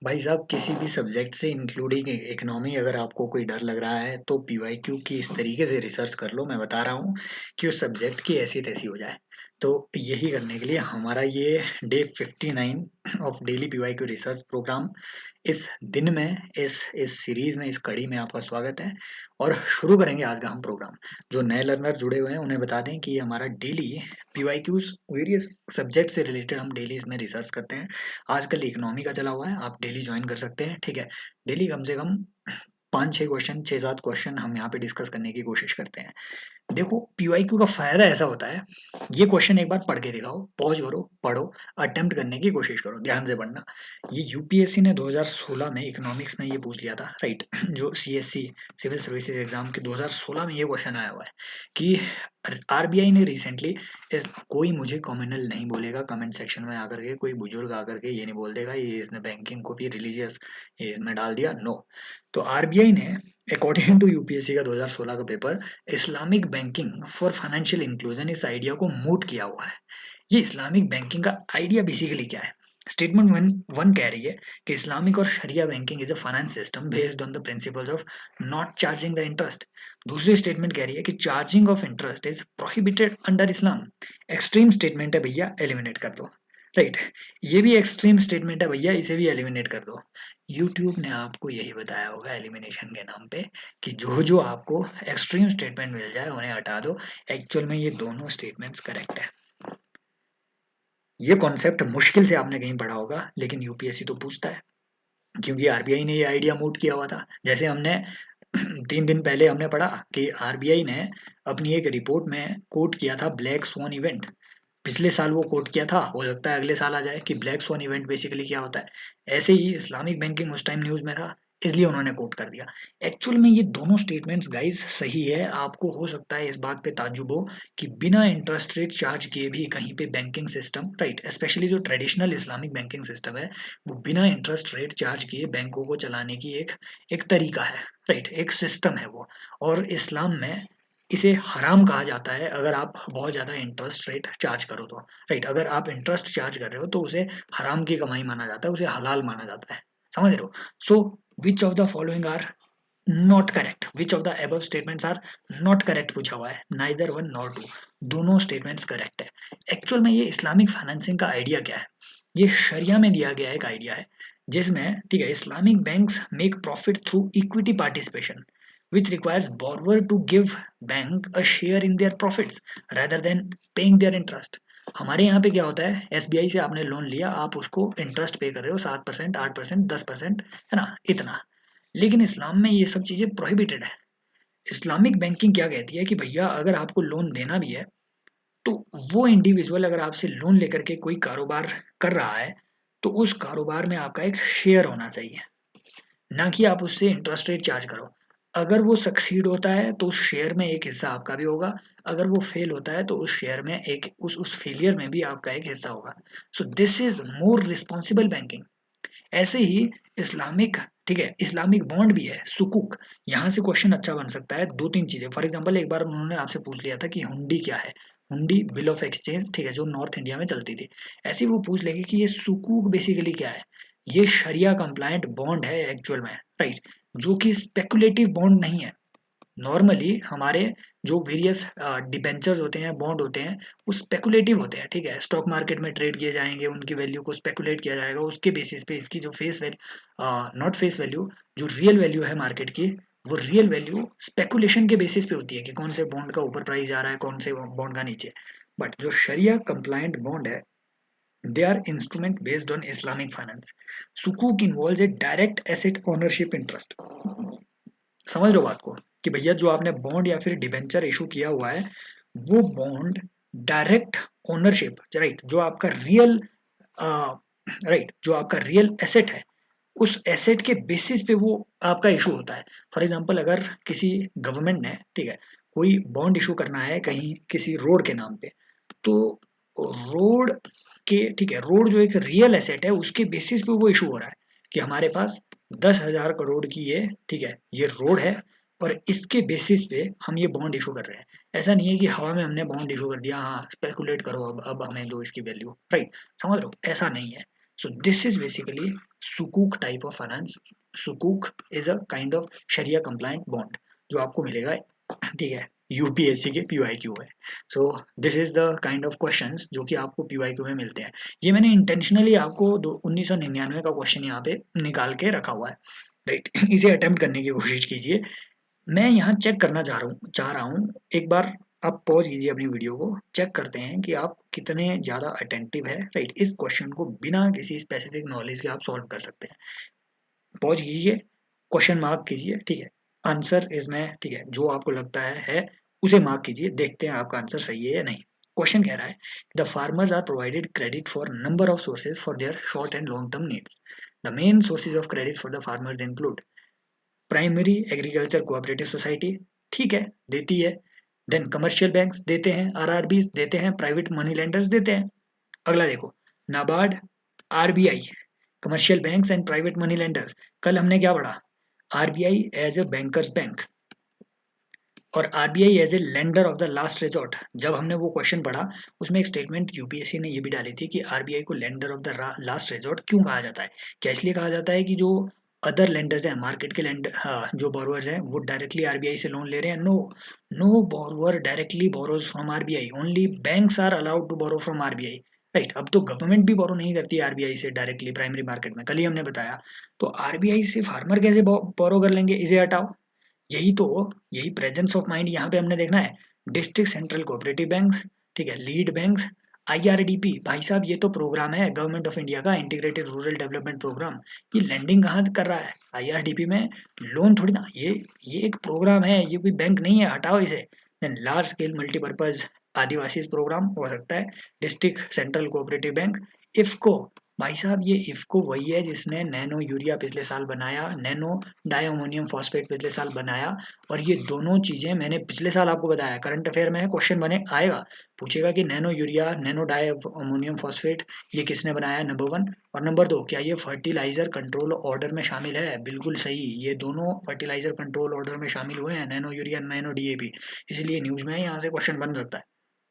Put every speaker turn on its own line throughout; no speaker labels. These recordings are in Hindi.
भाई साहब किसी भी सब्जेक्ट से इंक्लूडिंग इकोनॉमी अगर आपको कोई डर लग रहा है तो पीवाईक्यू की इस तरीके से रिसर्च कर लो। मैं बता रहा हूँ कि उस सब्जेक्ट की ऐसी तैसी हो जाए। तो यही करने के लिए हमारा ये day 59 of daily PYQ research programme इस दिन में इस सीरीज में इस कड़ी में आपका स्वागत है। और शुरू करेंगे आज का हम प्रोग्राम। जो नए लर्नर जुड़े हुए हैं उन्हें बता दें कि ये हमारा डेली पीवाईक्यूज वेरियस सब्जेक्ट से रिलेटेड हम डेली इसमें रिसर्च करते हैं। आजकल इकोनॉमी का चला हुआ है, आप डेली ज्वाइन कर सकते हैं। ठीक है, डेली कम से कम 5-6 क्वेश्चन 6-7 क्वेश्चन हम यहाँ पे डिस्कस करने की कोशिश करते हैं। देखो पीवाईक्यू का फायदा ऐसा होता है, ये क्वेश्चन एक बार पढ़ के दिखाओ, पॉज करो, पढ़ो, अटेम्प्ट करने की कोशिश करो, ध्यान से पढ़ना। ये यूपीएससी ने 2016 में इकोनॉमिक्स में ये पूछ लिया था, राइट। जो सीएससी सिविल सर्विसेज एग्जाम के 2016 में ये क्वेश्चन आया हुआ है कि आरबीआई ने रिसेंटली इस कोई मुझे कॉम्युनल नहीं बोलेगा कमेंट सेक्शन में आकर के, कोई बुजुर्ग आकर के ये नहीं बोल देगा ये इसने बैंकिंग को भी रिलीजियस ये इसमें डाल दिया, नो। तो आरबीआई ने अकॉर्डिंग टू यूपीएससी का 2016 का paper Islamic banking for financial inclusion इस आइडिया को मूट किया हुआ है। ये इस्लामिक बैंकिंग का आइडिया बेसिकली क्या है? स्टेटमेंट वन वन कह रही है कि इस्लामिक और शरिया banking is a finance system based on the principles of not charging the interest. दूसरी स्टेटमेंट कह रही है कि charging of interest is prohibited under Islam. Extreme statement है भैया, एलिमिनेट कर दो, राइट। ये भी एक्सट्रीम स्टेटमेंट है भैया, इसे भी एलिमिनेट कर दो। यूट्यूब ने आपको यही बताया होगा एलिमिनेशन के नाम पे कि जो जो आपको एक्सट्रीम स्टेटमेंट मिल जाए उन्हें हटा दो। एक्चुअल में ये दोनों स्टेटमेंट्स करेक्ट है। ये कॉन्सेप्ट मुश्किल से आपने कहीं पढ़ा होगा, लेकिन यूपीएससी तो पूछता है, क्योंकि आरबीआई ने ये आइडिया मूट किया हुआ था। जैसे हमने 3 दिन पहले हमने पढ़ा कि आरबीआई ने अपनी एक रिपोर्ट में कोट किया था ब्लैक स्वॉन इवेंट। पिछले साल वो कोट किया था, हो सकता है अगले साल आ जाए कि ब्लैक स्वॉन इवेंट बेसिकली क्या होता है। ऐसे ही इस्लामिक बैंकिंग उस टाइम न्यूज़ में था, इसलिए उन्होंने कोट कर दिया। एक्चुअल में ये दोनों स्टेटमेंट्स गाइस सही है। आपको हो सकता है इस बात पे ताज्जुब हो कि बिना इंटरेस्ट रेट चार्ज किए भी कहीं पे बैंकिंग सिस्टम, राइट, स्पेशली जो ट्रेडिशनल इस्लामिक बैंकिंग सिस्टम है, वो बिना इंटरेस्ट रेट चार्ज किए बैंकों को चलाने की एक एक तरीका है, राइट, एक सिस्टम है वो। और इस्लाम में इसे हराम कहा जाता है अगर आप बहुत ज़्यादा इंटरेस्ट रेट चार्ज करो तो, राइट। अगर आप इंटरेस्ट चार्ज कर रहे हो तो उसे हराम की कमाई माना जाता है, उसे हलाल माना जाता है, समझ रहे हो। So which of the following are not correct, which of the above statements are not correct पूछा हुआ है, नाइदर वन नॉर टू। दोनों स्टेटमेंट्स करेक्ट है। एक्चुअल में ये इस्लामिक फाइनेंसिंग का आइडिया क्या है? ये शरिया में दिया गया एक आइडिया है, जिसमें ठीक है Islamic banks make profit through equity participation which requires borrower to give bank a share in their profits rather than paying their interest। हमारे यहाँ पे क्या होता है, एसबीआई से आपने लोन लिया, आप उसको इंटरेस्ट पे कर रहे हो 7%, 8%, 10%, है ना, इतना। लेकिन इस्लाम में ये सब चीज़ें प्रोहिबिटेड है। इस्लामिक बैंकिंग क्या कहती है कि भैया अगर आपको लोन देना भी है तो वो इंडिविजुअल अगर आपसे लोन लेकर के कोई कारोबार कर रहा है तो उस कारोबार में आपका एक शेयर होना चाहिए, ना कि आप उससे इंटरेस्ट रेट चार्ज करो। अगर वो सक्सीड होता है तो उस शेयर में एक हिस्सा आपका भी होगा, अगर वो फेल होता है तो उस शेयर में एक उस फेलियर में भी आपका एक हिस्सा होगा। So this is more responsible banking. ऐसे ही इस्लामिक, ठीक है, इस्लामिक बॉन्ड भी है, सुकूक। यहाँ से क्वेश्चन अच्छा बन सकता है, 2-3 चीजें। फॉर एग्जांपल एक बार उन्होंने आपसे पूछ लिया था कि हुंडी क्या है, हुंडी बिल ऑफ एक्सचेंज, ठीक है, जो नॉर्थ इंडिया में चलती थी। ऐसे ही वो पूछ लेंगे कि ये सुकूक बेसिकली क्या है। ये शरिया कंप्लायंट बॉन्ड है एक्चुअल में, राइट, जो कि स्पेकुलेटिव बॉन्ड नहीं है। नॉर्मली हमारे जो वेरियस डिबेंचर्स होते हैं, बॉन्ड होते हैं, वो स्पेकुलेटिव होते हैं, ठीक है, स्टॉक मार्केट में ट्रेड किए जाएंगे, उनकी वैल्यू को स्पेकुलेट किया जाएगा, उसके बेसिस पे इसकी जो face value, not face value, जो रियल वैल्यू है मार्केट की, वो रियल वैल्यू स्पेकुलेशन के बेसिस पे होती है कि कौन से बॉन्ड का ऊपर प्राइस जा रहा है, कौन से बॉन्ड का नीचे। बट जो शरिया कंप्लायंट बॉन्ड है, they are instrument based on Islamic finance. सुकूक involves a direct asset ownership interest. समझ लो बात को कि भैया जो आपने बॉन्ड या फिर डिबेंचर इशू किया हुआ है, वो बॉन्ड डायरेक्ट ओनरशिप, राइट, जो आपका रियल, राइट, जो आपका रियल एसेट है, उस एसेट के बेसिस पे वो आपका इशू होता है। फॉर एग्जांपल अगर किसी गवर्नमेंट ने, ठीक है, कोई बॉन्ड इशू करना है कहीं किसी रोड के नाम पे, तो रोड के, ठीक है, रोड जो एक रियल एसेट है उसके बेसिस पे वो इशू हो रहा है कि हमारे पास 10,000 करोड़ की ये, ठीक है, ये रोड है, और इसके बेसिस पे हम ये बॉन्ड इशू कर रहे हैं। ऐसा नहीं है कि हवा में हमने बॉन्ड इशू कर दिया, हाँ स्पेकुलेट करो, अब हमें दो इसकी वैल्यू, राइट, समझ लो, ऐसा नहीं है। So this is basically Sukuk type of finance. Sukuk is a kind of Sharia compliant bond जो आपको मिलेगा, ठीक है, यूपीएससी के पीवाईक्यू है. So this is the kind of questions जो कि आपको पीवाईक्यू में मिलते हैं. ये मैंने इंटेंशनली आपको 1999 का क्वेश्चन यहाँ पे निकाल के रखा हुआ है, राइट. इसे अटेम्प्ट करने की कोशिश कीजिए. मैं यहाँ चेक करना चाह रहा हूँ एक बार. आप पॉज कीजिए अपनी वीडियो को, चेक करते हैं कि आप कितने ज़्यादा अटेंटिव है, राइट. इस क्वेश्चन को बिना किसी स्पेसिफिक नॉलेज के आप सॉल्व कर सकते हैं. पॉज कीजिए, क्वेश्चन मार्क कीजिए, ठीक है. आंसर इसमें, ठीक है, जो आपको लगता है उसे मार्क कीजिए. देखते हैं आपका आंसर सही है या नहीं. क्वेश्चन कह रहा है the farmers are provided credit for number of sources for their short and long term needs. The main sources of credit for the farmers include primary agriculture cooperative society, ठीक है, देती है. देन कमर्शियल बैंक्स देते हैं, आरआरबीज देते हैं, प्राइवेट मनी लेंडर्स देते हैं. अगला देखो, NABARD, RBI, commercial banks and private money lenders. कल हमने क्या पढ़ा? RBI as a banker's bank और RBI as a lender of the last resort. जब हमने वो क्वेश्चन पढ़ा उसमें एक स्टेटमेंट यूपीएससी ने ये भी डाली थी कि आरबीआई को lender of the last resort क्यों कहा जाता है. क्या इसलिए कहा जाता है कि जो अदर लेंडर्स हैं, मार्केट के लेंडर, हाँ, जो बोरोअर्स हैं वो डायरेक्टली आरबीआई से लोन ले रहे हैं? No, no borrower directly borrows from RBI. Only banks are allowed to borrow from RBI, right. अब तो गवर्नमेंट भी बोरो नहीं करती है आरबीआई से डायरेक्टली प्राइमरी मार्केट में, कल ही हमने बताया. तो आरबीआई से फार्मर कैसे बोरो कर लेंगे? इसे हटाओ. यही प्रेजेंस ऑफ माइंड यहाँ पे हमने देखना है. डिस्ट्रिक्ट सेंट्रल कोऑपरेटिव बैंक्स, ठीक है, लीड बैंक्स, आईआरडीपी. भाई साहब ये तो प्रोग्राम है गवर्नमेंट ऑफ इंडिया का, इंटीग्रेटेड रूरल डेवलपमेंट प्रोग्राम. ये लैंडिंग कहाँ कर रहा है? आईआरडीपी में. लोन थोड़ी ना, ये एक प्रोग्राम है, ये कोई बैंक नहीं है, हटाओ इसे. देन लार्ज स्केल मल्टीपर्पज आदिवासी प्रोग्राम हो सकता है. District central cooperative bank. IFFCO, भाई साहब ये इफको वही है जिसने नैनो यूरिया पिछले साल बनाया, नैनो डायमोनियम फॉस्फेट पिछले साल बनाया. और ये दोनों चीजें मैंने पिछले साल आपको बताया, करंट अफेयर में क्वेश्चन बने आएगा, पूछेगा कि nano urea, nano diammonium phosphate ये किसने बनाया, नंबर 1. और नंबर 2, क्या ये फर्टिलाइजर कंट्रोल ऑर्डर में शामिल है? बिल्कुल सही, ये दोनों फर्टिलाइजर कंट्रोल ऑर्डर में शामिल हुए हैं, नैनो यूरिया, नैनो डीएपी. इसलिए न्यूज में यहाँ से क्वेश्चन बन सकता है,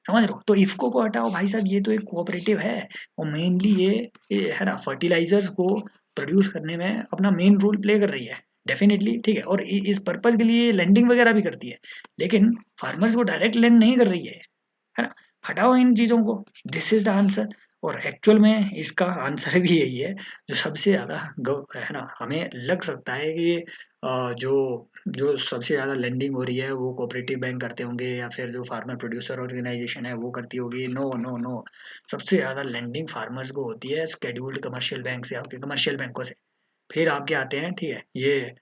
समझ रहे हो. तो इफको को हटाओ भाई साहब, ये तो एक कोऑपरेटिव है और मेनली ये है ना, फर्टिलाइजर्स को प्रोड्यूस करने में अपना मेन रोल प्ले कर रही है, डेफिनेटली, ठीक है. और इस पर्पज के लिए लेंडिंग वगैरह भी करती है, लेकिन फार्मर्स को डायरेक्ट लेंड नहीं कर रही है ना. हटाओ इन चीजों को. This is the answer. और एक्चुअल में इसका आंसर भी यही है. जो सबसे ज्यादा है ना, हमें लग सकता है कि जो जो सबसे ज़्यादा लेंडिंग हो रही है वो कोऑपरेटिव बैंक करते होंगे या फिर जो फार्मर प्रोड्यूसर ऑर्गेनाइजेशन है वो करती होगी. नो नो नो, सबसे ज़्यादा लेंडिंग फार्मर्स को होती है स्केड्यूल्ड कमर्शियल बैंक से, आपके कमर्शियल बैंकों से. फिर आपके आते हैं, ठीक है, ये,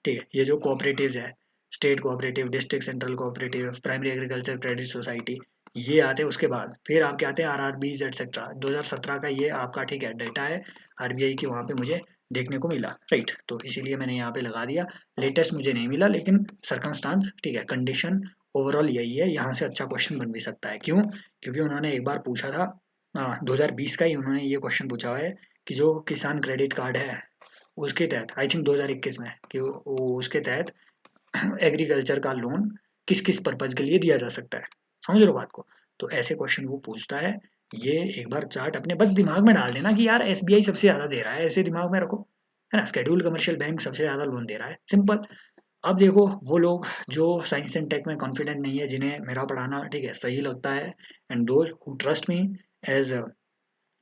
ठीक है, ये जो कोऑपरेटिव्स है, state cooperative, district central cooperative, primary agriculture credit society, ये आते हैं उसके बाद. फिर आपके आते हैं आरआरबीज एटसेट्रा. 2017 का ये आपका, ठीक है, डाटा है आरबीआई की, वहाँ पे मुझे देखने को मिला, राइट. तो इसीलिए मैंने यहाँ पे लगा दिया. लेटेस्ट मुझे नहीं मिला, लेकिन सर्कमस्टांस, ठीक है, कंडीशन ओवरऑल यही है. यहाँ से अच्छा क्वेश्चन बन भी सकता है. क्यों? क्योंकि उन्होंने एक बार पूछा था, 2020 का ही उन्होंने ये क्वेश्चन पूछा हुआ है कि जो किसान क्रेडिट कार्ड है उसके तहत, आई थिंक 2021 में, कि उसके तहत एग्रीकल्चर का लोन किस किस पर्पज के लिए दिया जा सकता है. समझ रहे हो बात को? तो ऐसे क्वेश्चन वो पूछता है. ये एक बार चार्ट अपने बस दिमाग में डाल देना कि यार एसबीआई सबसे ज्यादा दे रहा है, ऐसे दिमाग में रखो, है ना. शेड्यूल कमर्शियल बैंक सबसे ज्यादा लोन दे रहा है, सिंपल. अब देखो, वो लोग जो साइंस एंड टेक में कॉन्फिडेंट नहीं है, जिन्हें मेरा पढ़ाना, ठीक है, सही लगता है, and those who trust me as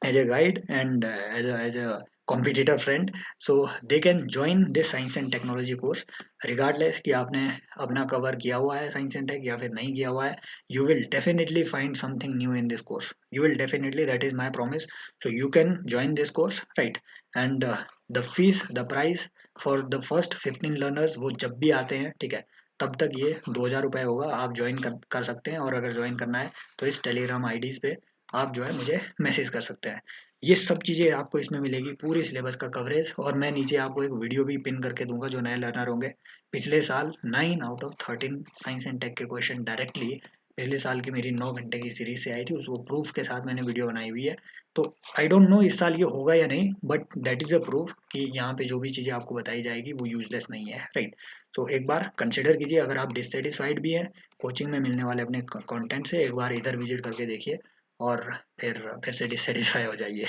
as a guide and as a competitor friend, so they can join this science and technology course regardless कि आपने अपना कवर किया हुआ है साइंस एंड टेक या फिर नहीं किया हुआ है. you will definitely find something new in this course, you will definitely, that is my promise. So you can join this course, right. and the fees, the price for the first 15 learners वो जब भी आते हैं, ठीक है, तब तक ये 2,000 रुपये होगा. आप ज्वाइन कर सकते हैं, और अगर ज्वाइन करना है तो इस टेलीग्राम आईडीज पे आप जो है मुझे मैसेज कर सकते हैं. ये सब चीज़ें आपको इसमें मिलेगी, पूरी सिलेबस का कवरेज. और मैं नीचे आपको एक वीडियो भी पिन करके दूंगा जो नए लर्नर होंगे. पिछले साल 9 out of 13 science and tech के क्वेश्चन डायरेक्टली पिछले साल की मेरी 9 घंटे की सीरीज से आई थी, उसको प्रूफ के साथ मैंने वीडियो बनाई हुई है. तो आई डोंट नो इस साल ये होगा या नहीं, but that is a proof कि यहाँ पे जो भी चीज़ें आपको बताई जाएगी वो यूजलेस नहीं है, राइट. तो एक बार कंसिडर कीजिए, अगर आप डिससेटिस्फाइड भी हैं कोचिंग में मिलने वाले अपने कंटेंट से, एक बार इधर विजिट करके देखिए. और फिर से डिससेटिस्फाई हो जाइए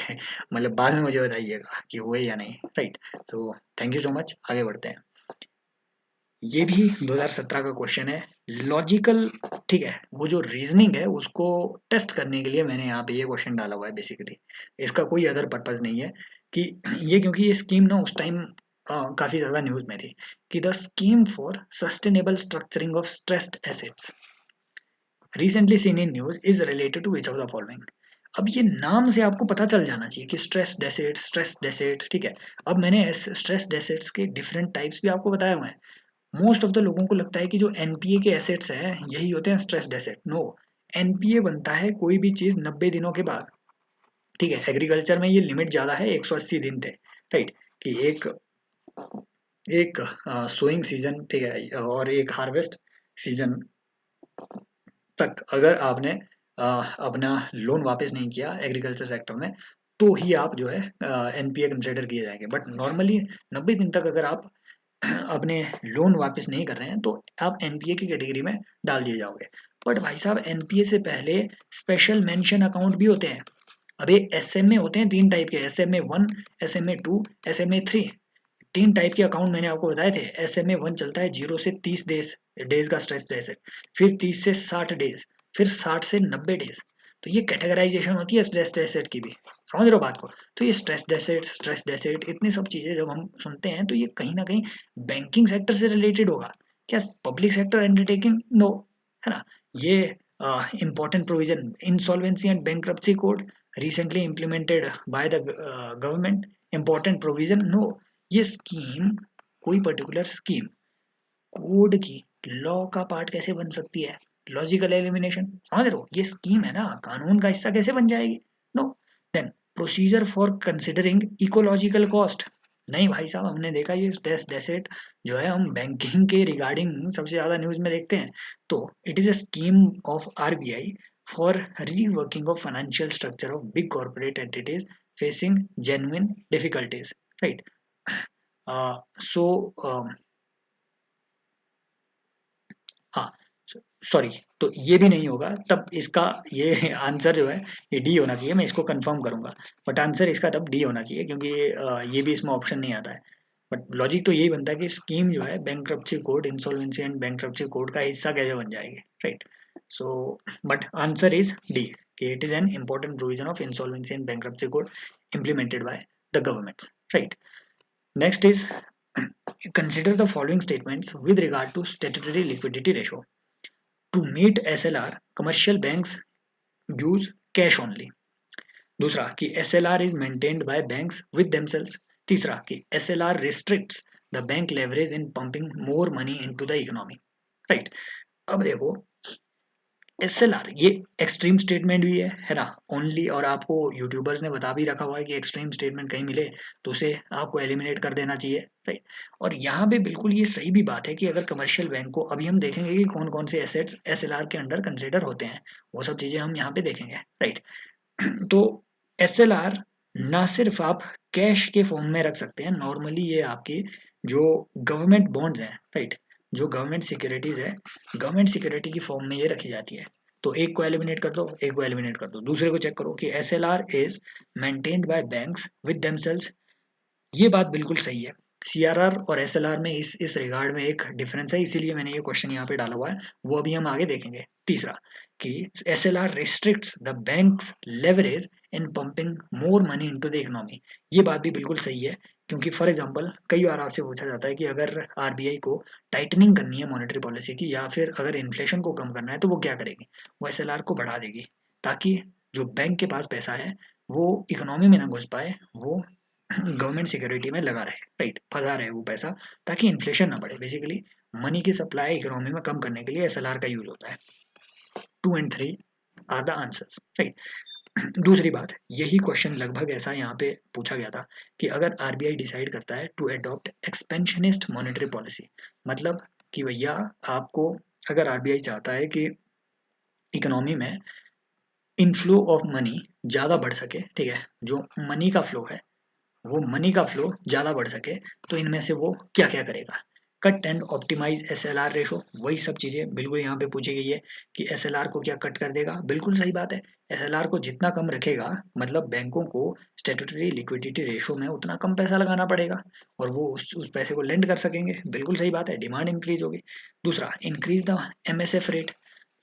मतलब बाद में मुझे बताइएगा कि हुए या नहीं, राइट। तो थैंक यू सो मच, आगे बढ़ते हैं। ये भी 2017 का क्वेश्चन है, लॉजिकल, ठीक है। वो जो रीजनिंग है उसको टेस्ट करने के लिए मैंने यहाँ पे ये क्वेश्चन डाला हुआ है बेसिकली। इसका कोई अदर पर्पस नहीं है कि ये, क्योंकि ये स्कीम ना उस टाइम काफी ज्यादा न्यूज में थी कि the scheme for sustainable structuring of stressed assets recently seen in news is related to which of the following. अब ये नाम से आपको पता चल जाना चाहिए कि स्ट्रेस डेसेट, ठीक है। अब मैंने स्ट्रेस डेसेट्स के डिफरेंट टाइप्स भी आपको बताए हुए हैं। मोस्ट ऑफ द लोगों को लगता है कि जो एनपीए के एसेट्स हैं यही होते हैं स्ट्रेस्ड एसेट। नो, एनपीए बनता है कोई भी चीज 90 दिनों के बाद, ठीक है। एग्रीकल्चर में ये लिमिट ज्यादा है, 180 दिन थे, राइट। कि एक एक सोइंग सीजन, ठीक है, और एक हार्वेस्ट सीजन तक अगर आपने अपना लोन वापस नहीं किया एग्रीकल्चर सेक्टर में, तो ही आप जो है एनपीए कंसिडर किए जाएंगे। बट नॉर्मली 90 दिन तक अगर आप अपने लोन वापस नहीं कर रहे हैं तो आप एनपीए की कैटेगरी में डाल दिए जाओगे। बट भाई साहब, एनपीए से पहले स्पेशल मेंशन अकाउंट भी होते हैं। अब ये एसएमए होते हैं तीन टाइप के, एसएमए 1, एसएमए 2, एसएमए 3। तीन टाइप के अकाउंट मैंने आपको बताए थे। एसएमए 1 चलता है 0 से 30 डेज का स्ट्रेस एसेट, फिर 30 से 60 डेज, फिर 60 से 90 डेज। तो ये कैटेगराइजेशन होती है स्ट्रेस एसेट की भी, समझ रहे हो बात को। तो ये स्ट्रेस एसेट इतनी सब चीजें जब हम सुनते हैं तो ये कहीं ना कहीं बैंकिंग सेक्टर से रिलेटेड होगा क्या, पब्लिक सेक्टर अंडरटेकिंग? नो, है ना। ये important provision, insolvency and bankruptcy code recently implemented by the government, important provision? No. ये स्कीम, कोई पर्टिकुलर स्कीम कोड की, लॉ का पार्ट कैसे बन सकती है? लॉजिकल एलिमिनेशन, समझ रहे हो, ये स्कीम है ना, कानून का हिस्सा कैसे बन जाएगी? No. Then procedure for considering ecological cost. नहीं भाई साहब, हमने देखा ये स्ट्रेस डेसेट जो है हम बैंकिंग के रिगार्डिंग सबसे ज्यादा न्यूज में देखते हैं। तो it is a scheme of RBI for reworking of financial structure of big corporate entities facing genuine difficulties, right. So हाँ, सॉरी, तो ये भी नहीं होगा तब इसका, ये आंसर जो है ये डी होना चाहिए। मैं इसको कंफर्म करूंगा, बट आंसर इसका तब डी होना चाहिए क्योंकि ये भी इसमें ऑप्शन नहीं आता है। बट लॉजिक तो यही बनता है कि स्कीम जो है bankruptcy code, insolvency and bankruptcy code का हिस्सा कैसे बन जाएगी, right. So but answer is D, कि it is an important provision of insolvency and bankruptcy code implemented by the governments, right. Next is consider the following statements with regard to statutory liquidity ratio. To meet SLR, commercial banks use cash only. दूसरा कि SLR is maintained by banks with themselves. तीसरा कि SLR restricts the bank leverage in pumping more money into the economy. Right. अब देखो, SLR ये एक्सट्रीम स्टेटमेंट भी है ना, ओनली। और आपको यूट्यूबर्स ने बता भी रखा हुआ है कि एक्सट्रीम स्टेटमेंट कहीं मिले तो उसे आपको एलिमिनेट कर देना चाहिए, राइट। और यहाँ पे बिल्कुल ये सही भी बात है कि अगर कमर्शियल बैंक को, अभी हम देखेंगे कि कौन कौन से एसेट्स एसएलआर के अंडर कंसिडर होते हैं, वो सब चीजें हम यहाँ पे देखेंगे, राइट। तो एसएलआर ना सिर्फ आप कैश के फॉर्म में रख सकते हैं, नॉर्मली ये आपकी जो गवर्नमेंट बॉन्ड्स हैं, राइट, जो गवर्नमेंट सिक्योरिटीज है, गवर्नमेंट सिक्योरिटी की फॉर्म में ये रखी जाती है। तो एक को एलिमिनेट कर दो, एक को एलिमिनेट कर दो, दूसरे को चेक करो कि SLR is maintained by banks with themselves. ये बात बिल्कुल सही है। सीआरआर और एसएलआर में इस रिगार्ड में एक डिफरेंस है, इसीलिए मैंने ये क्वेश्चन यहाँ पे डाला हुआ है, वो अभी हम आगे देखेंगे। तीसरा कि SLR restricts the banks leverage in pumping more money into the economy. ये बात भी बिल्कुल सही है, क्योंकि फॉर एग्जांपल कई बार आपसे पूछा जाता है कि अगर आरबीआई को टाइटनिंग करनी है मॉनेटरी पॉलिसी की, या फिर अगर इन्फ्लेशन को कम करना है तो वो क्या करेगी? वो एसएलआर को बढ़ा देगी, ताकि जो बैंक के पास पैसा है वो इकोनॉमी में ना घुस पाए, वो गवर्नमेंट सिक्योरिटी में लगा रहे, राइट, फंसा रहे वो पैसा, ताकि इन्फ्लेशन ना बढ़े। बेसिकली मनी की सप्लाई इकोनॉमी में कम करने के लिए एसएलआर का यूज होता है। 2 and 3 are the answers, right. दूसरी बात, यही क्वेश्चन लगभग ऐसा यहाँ पे पूछा गया था कि अगर आरबीआई डिसाइड करता है to adopt expansionist monetary policy, मतलब कि भैया आपको, अगर आरबीआई चाहता है कि इकोनॉमी में इनफ्लो ऑफ मनी ज़्यादा बढ़ सके, ठीक है, जो मनी का फ्लो है वो मनी का फ्लो ज़्यादा बढ़ सके, तो इनमें से वो क्या क्या करेगा? Cut and optimise SLR ratio, वही सब चीजें बिल्कुल यहाँ पे पूछी गई है कि SLR को क्या कट कर देगा। बिल्कुल सही बात है, SLR को जितना कम रखेगा मतलब बैंकों को स्टैट्यूटरी लिक्विडिटी रेशो में उतना कम पैसा लगाना पड़ेगा और वो उस पैसे को लेंड कर सकेंगे। बिल्कुल सही बात है, डिमांड इंक्रीज होगी। दूसरा, इंक्रीज द MSF रेट।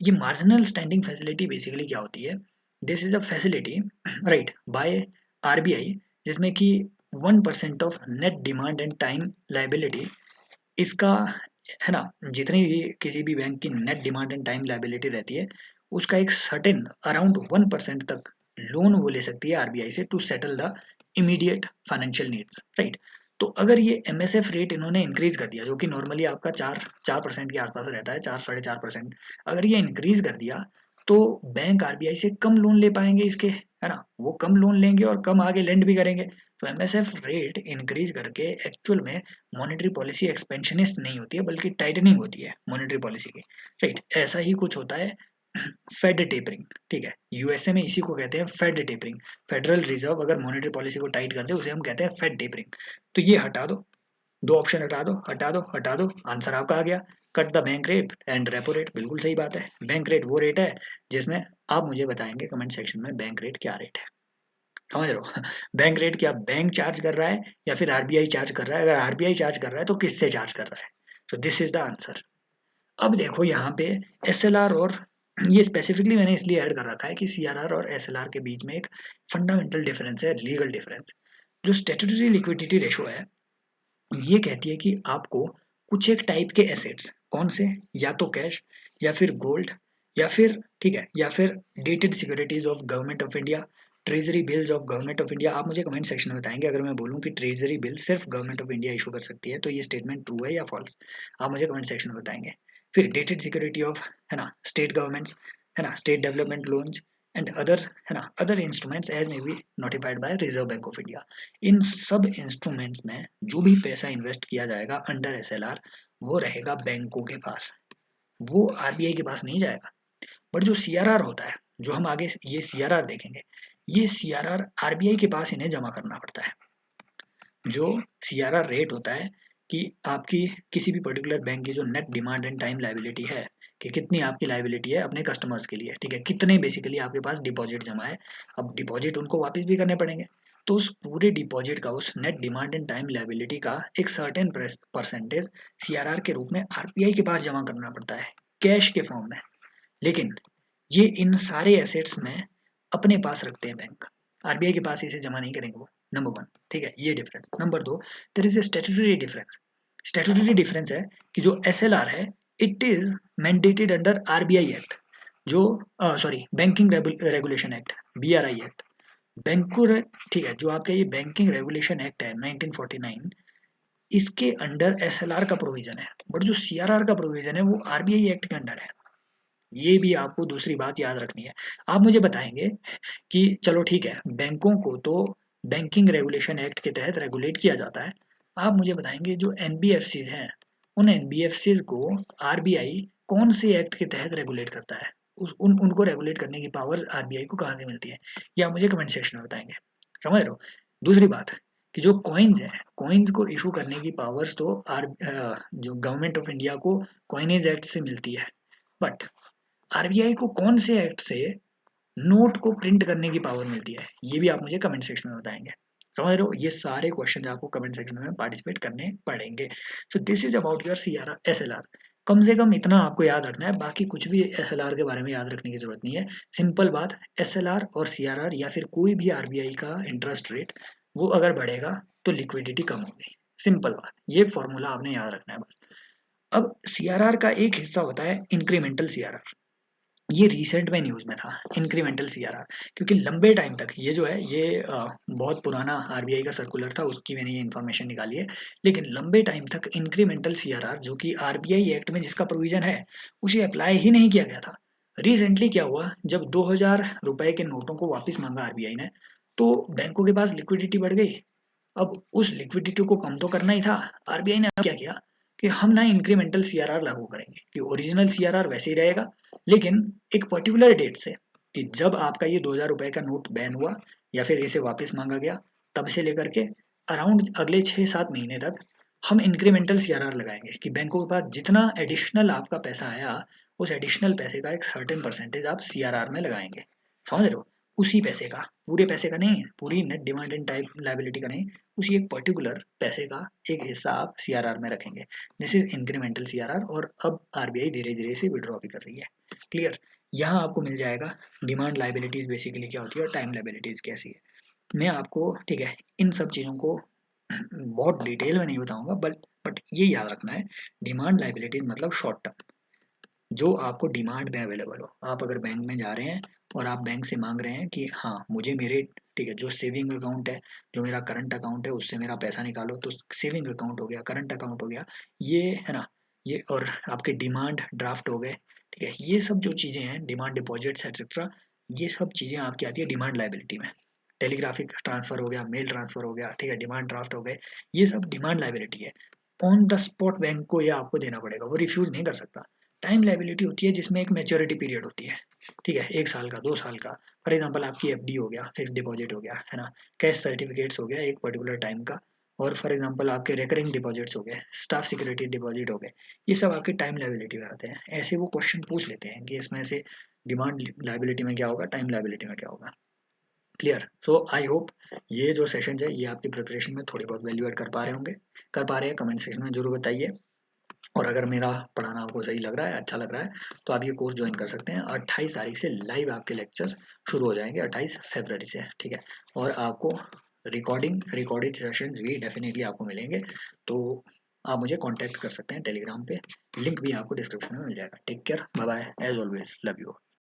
ये मार्जिनल स्टैंडिंग फैसिलिटी बेसिकली क्या होती है? This is a facility right by RBI, जिसमें कि 1% of net demand and time liability, इसका है ना, जितनी भी किसी भी बैंक की net demand and time liability रहती है उसका एक सर्टेन अराउंड 1% तक लोन वो ले सकती है RBI से to settle the immediate financial needs, right. तो अगर ये MSF रेट इन्होंने इंक्रीज कर दिया, जो कि नॉर्मली आपका 4% के आसपास रहता है, 4 साढ़े 4%, अगर ये इंक्रीज कर दिया तो बैंक RBI से कम लोन ले पाएंगे इसके, है ना, वो कम लोन लेंगे और कम आगे लेंड भी करेंगे। तो MSF रेट इंक्रीज करके एक्चुअल में मॉनेटरी पॉलिसी एक्सपेंशनिस्ट नहीं होती है बल्कि टाइटनिंग होती है मॉनेटरी पॉलिसी की, राइट। ऐसा ही कुछ होता है फेड टेपरिंग, ठीक है, USA में इसी को कहते हैं फेड टेपरिंग। फेडरल रिजर्व अगर मॉनेटरी पॉलिसी को टाइट कर दे उसे हम कहते हैं फेड टेपरिंग। तो ये हटा दो, दो ऑप्शन हटा दो, हटा दो, हटा दो, आंसर आपका आ गया, cut the bank rate and repo rate. बिल्कुल सही बात है, बैंक रेट वो रेट है जिसमें आप मुझे बताएंगे कमेंट सेक्शन में बैंक रेट क्या रेट है, समझ रहे हो बैंक रेट क्या बैंक चार्ज कर रहा है या फिर RBI चार्ज कर रहा है? अगर RBI चार्ज कर रहा है तो किससे चार्ज कर रहा है? तो दिस इज द आंसर। अब देखो यहाँ पे SLR और ये स्पेसिफिकली मैंने इसलिए ऐड कर रखा है कि CRR और SLR के बीच में एक फंडामेंटल डिफरेंस है, लीगल डिफरेंस। जो स्टेटूटरी लिक्विडिटी रेशो है ये कहती है कि आपको कुछ एक टाइप के एसेट्स, कौन से, या तो कैश या फिर गोल्ड या फिर, ठीक है, या फिर dated securities of government of India, treasury bills of government of India. आप मुझे कमेंट सेक्शन में बताएंगे अगर मैं बोलूं कि ट्रेजरी बिल सिर्फ गवर्नमेंट ऑफ इंडिया इशू कर सकती है तो ये स्टेटमेंट ट्रू है या फॉल्स, आप मुझे कमेंट सेक्शन में बताएंगे। फिर डेटेड सिक्योरिटी ऑफ, है ना, स्टेट गवर्नमेंट्स, है ना, state development loans and other, है ना, other instruments as may be notified by Reserve Bank of India. इन सब इंस्ट्रूमेंट्स में जो भी पैसा इन्वेस्ट किया जाएगा अंडर SLR वो रहेगा बैंकों के पास, वो RBI के पास नहीं जाएगा। बट जो CRR होता है, जो हम आगे ये CRR देखेंगे, ये CRR RBI के पास इन्हें जमा करना पड़ता है। जो CRR रेट होता है कि आपकी किसी भी पर्टिकुलर बैंक की जो net demand and time liability है, कि कितनी आपकी लाइबिलिटी है अपने कस्टमर्स के लिए, ठीक है, कितने बेसिकली आपके पास डिपॉजिट जमा है, अब डिपॉजिट उनको वापस भी करने पड़ेंगे। तो उस पूरे डिपॉजिट का, उस net demand and time liability का एक सर्टेन परसेंटेज CRR के रूप में RBI के पास जमा करना पड़ता है कैश के फॉर्म में। लेकिन ये इन सारे एसेट्स में अपने पास रखते हैं बैंक, RBI के पास इसे जमा नहीं करेंगे वो, नंबर वन, ठीक है, ये डिफरेंस। नंबर दो, there is a statutory difference. Statutory difference है कि जो SLR है it is mandated under RBI act, जो sorry banking regulation act, BRI act, बैंको, ठीक है, जो आपका ये बैंकिंग रेगुलेशन एक्ट है 1949, इसके अंडर SLR का प्रोविजन है। बट जो CRR का प्रोविजन है वो RBI एक्ट के अंडर है। ये भी आपको दूसरी बात याद रखनी है। आप मुझे बताएंगे कि चलो ठीक है, बैंकों को तो बैंकिंग रेगुलेशन एक्ट के तहत रेगुलेट किया जाता है, आप मुझे बताएंगे जो NBFCs हैं उन NBFCs को RBI कौन से एक्ट के तहत रेगुलेट करता है? उनको रेगुलेट करने की पावर्स RBI को कहाँ से मिलती है? ये आप मुझे कमेंट सेक्शन में बताएंगे, समझ रहे हो। दूसरी बात कि जो कॉइन्स हैं, कॉइन्स को इशू करने की पावर्स तो जो गवर्नमेंट ऑफ इंडिया को कॉइनेज एक्ट से मिलती है, बट RBI को कौन से एक्ट से नोट को प्रिंट करने की पावर मिलती है? ये भी आप मुझे कमेंट सेक्शन में बताएंगे, समझ रहे हो। ये सारे क्वेश्चन आपको कमेंट सेक्शन में पार्टिसिपेट करने पड़ेंगे। So this is about your CRR SLR। कम से कम इतना आपको याद रखना है, बाकी कुछ भी SLR के बारे में याद रखने की जरूरत नहीं है। सिंपल बात, SLR और CRR या फिर कोई भी RBI का इंटरेस्ट रेट वो अगर बढ़ेगा तो लिक्विडिटी कम होगी, सिंपल बात, ये फॉर्मूला आपने याद रखना है बस। अब CRR का एक हिस्सा होता है इंक्रीमेंटल CRR, ये रिसेंट में न्यूज में था इंक्रीमेंटल CRR, क्योंकि लंबे टाइम तक ये जो है ये बहुत पुराना RBI का सर्कुलर था उसकी मैंने ये इन्फॉर्मेशन निकाली है, लेकिन लंबे टाइम तक इंक्रीमेंटल CRR जो कि RBI एक्ट में जिसका प्रोविजन है उसे अप्लाई ही नहीं किया गया था। रिसेंटली क्या हुआ, जब 2000 रुपए के नोटों को वापस मांगा RBI ने तो बैंकों के पास लिक्विडिटी बढ़ गई। अब उस लिक्विडिटी को कम तो करना ही था, RBI ने अब क्या किया कि हम ना इंक्रीमेंटल CRR लागू करेंगे, कि ओरिजिनल CRR वैसे ही रहेगा लेकिन एक पर्टिकुलर डेट से, कि जब आपका ये 2000 रुपए का नोट बैन हुआ या फिर इसे वापस मांगा गया तब से लेकर के अराउंड अगले 6-7 महीने तक हम इंक्रीमेंटल सीआरआर लगाएंगे कि बैंकों के पास जितना एडिशनल आपका पैसा आया उस एडिशनल पैसे का एक सर्टेन परसेंटेज आप सीआरआर में लगाएंगे, समझ रहे हो? उसी पैसे का, पूरे पैसे का नहीं, पूरी net demand and type liability का नहीं, उसी एक पर्टिकुलर पैसे का एक हिस्सा आप सीआरआर में रखेंगे। This is incremental CRR. और अब आरबीआई धीरे धीरे से विड्रॉ भी कर रही है। क्लियर? यहाँ आपको मिल जाएगा डिमांड लाइबिलिटीज बेसिकली क्या होती है और टाइम लाइबिलिटीज कैसी है। मैं आपको, ठीक है, इन सब चीज़ों को बहुत डिटेल में नहीं बताऊंगा, बट ये याद रखना है, डिमांड लाइबिलिटीज मतलब शॉर्ट टर्म, जो आपको डिमांड में अवेलेबल हो। आप अगर बैंक में जा रहे हैं और आप बैंक से मांग रहे हैं कि हाँ मुझे मेरे, ठीक है, जो सेविंग अकाउंट है, जो मेरा करंट अकाउंट है उससे मेरा पैसा निकालो, तो सेविंग अकाउंट हो गया, करंट अकाउंट हो गया, ये है ना, ये और आपके डिमांड ड्राफ्ट हो गए, ठीक है, ये सब जो चीज़ें हैं, डिमांड डिपॉजिट्स एक्सेट्रा, ये सब चीज़ें आपकी आती है डिमांड लाइबिलिटी में। टेलीग्राफिक ट्रांसफर हो गया, मेल ट्रांसफर हो गया, ठीक है, डिमांड ड्राफ्ट हो गए, ये सब डिमांड लाइबिलिटी है। ऑन द स्पॉट बैंक को ये आपको देना पड़ेगा, वो रिफ्यूज नहीं कर सकता। टाइम लाइबिलिटी होती है जिसमें एक मैच्योरिटी पीरियड होती है, ठीक है, 1 साल का, 2 साल का। फॉर एग्जांपल आपकी एफडी हो गया, फिक्स डिपॉजिट हो गया, है ना, कैश सर्टिफिकेट्स हो गया एक पर्टिकुलर टाइम का, और फॉर एग्जांपल आपके रिकरिंग डिपॉजिट्स हो गए, स्टाफ सिक्योरिटी डिपॉजिट हो गए, ये सब आपकी टाइम लाइबिलिटी में आते हैं। ऐसे वो क्वेश्चन पूछ लेते हैं कि इसमें से डिमांड लाइबिलिटी में क्या होगा, टाइम लाइबिलिटी में क्या होगा। क्लियर? सो आई होप ये जो सेशन है ये आपकी प्रिपरेशन में थोड़ी बहुत वैल्यू एड कर पा रहे होंगे। कर पा रहे हैं? कमेंट सेक्शन में जरूर बताइए। और अगर मेरा पढ़ाना आपको सही लग रहा है, अच्छा लग रहा है, तो आप ये कोर्स ज्वाइन कर सकते हैं। 28 तारीख से लाइव आपके लेक्चर्स शुरू हो जाएंगे, 28 फरवरी से, ठीक है। और आपको रिकॉर्डेड सेशंस भी डेफिनेटली आपको मिलेंगे। तो आप मुझे कांटेक्ट कर सकते हैं टेलीग्राम पे, लिंक भी आपको डिस्क्रिप्शन में मिल जाएगा। Take care, bye bye, as always love you.